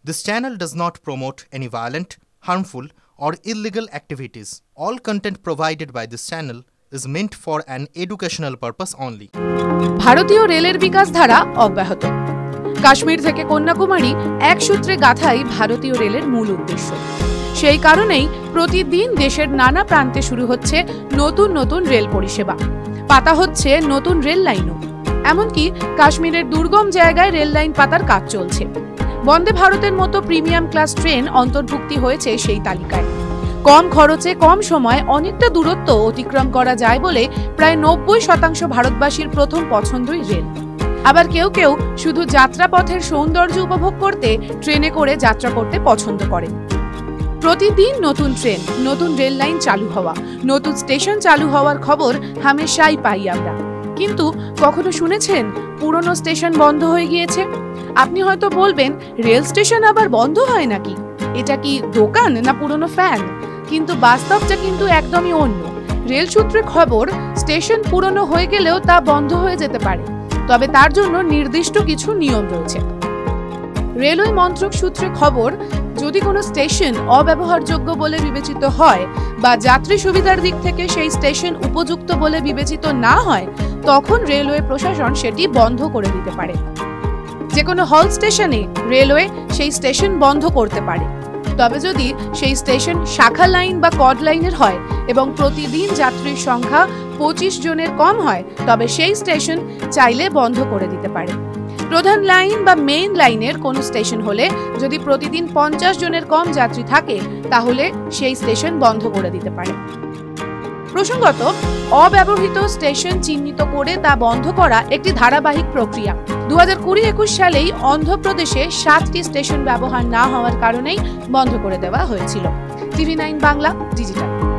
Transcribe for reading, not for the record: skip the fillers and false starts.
This channel does not promote any violent, harmful, or illegal activities. All content provided by this channel is meant for an educational purpose only. ভারতীয় রেলের বিকাশ ধারা অব্যাহত। কাশ্মীর থেকে কন্যাকুমারী এক সূত্রে গাঁথাই ভারতীয় রেলের মূল উদ্দেশ্য। সেই কারণেই প্রতিদিন দেশের নানা প্রান্তে শুরু হচ্ছে নতুন নতুন রেল পরিষেবা, পাতা হচ্ছে নতুন রেল লাইনও। এমনকি কাশ্মীরের দুর্গম জায়গায় রেল লাইন পাতার কাজ চলছে। বন্দে ভারতের মতো প্রিমিয়াম ক্লাস ট্রেন অন্তর্ভুক্তি হয়েছে সেই তালিকায়। কম খরচে কম সময়ে অনেকটা দূরত্ব অতিক্রম করা যায় বলে প্রায় 90% ভারতবাসীর প্রথম পছন্দই রেল। আবার কেউ কেউ শুধু যাত্রাপথের সৌন্দর্য উপভোগ করতে ট্রেনে করে যাত্রা করতে পছন্দ করেন। প্রতিদিন নতুন ট্রেন, নতুন রেল লাইন চালু হওয়া, নতুন স্টেশন চালু হওয়ার খবর হামেশাই পাই আমরা। কিন্তু কখনো শুনেছেন পুরনো স্টেশন বন্ধ হয়ে গিয়েছে? আপনি হয়তো বলবেন, রেল স্টেশন আবার বন্ধ হয় নাকি? এটা কি দোকান না পুরনো ফ্যান? কিন্তু বাস্তবটা কিন্তু একদমই অন্য। রেল সূত্রে খবর, স্টেশন পুরনো হয়ে গেলেও তা বন্ধ হয়ে যেতে পারে, তবে তার জন্য নির্দিষ্ট কিছু নিয়ম রয়েছে। রেলওয়ে মন্ত্রক সূত্রে খবর, যদি কোনো স্টেশন অব্যবহারযোগ্য বলে বিবেচিত হয় বা যাত্রী সুবিধার দিক থেকে সেই স্টেশন উপযুক্ত বলে বিবেচিত না হয়, তখন রেলওয়ে প্রশাসন সেটি বন্ধ করে দিতে পারে। যে কোনো হল স্টেশনে রেলওয়ে সেই স্টেশন বন্ধ করতে পারে। তবে যদি সেই স্টেশন শাখা লাইন বা কড লাইনের হয় এবং প্রতিদিন যাত্রীর সংখ্যা 25 জনের কম হয়, তবে সেই স্টেশন চাইলে বন্ধ করে দিতে পারে। প্রধান লাইন বা মেইন লাইনের কোনো স্টেশন হলে যদি প্রতিদিন 50 জনের কম যাত্রী থাকে, তাহলে সেই স্টেশন বন্ধ করে দিতে পারে। প্রসঙ্গত, অব্যবহৃত স্টেশন চিহ্নিত করে তা বন্ধ করা একটি ধারাবাহিক প্রক্রিয়া। 2020-21 সালেই অন্ধ্রপ্রদেশে 7টি স্টেশন ব্যবহার না হওয়ার কারণেই বন্ধ করে দেওয়া হয়েছিল। TV9 Bangla digital.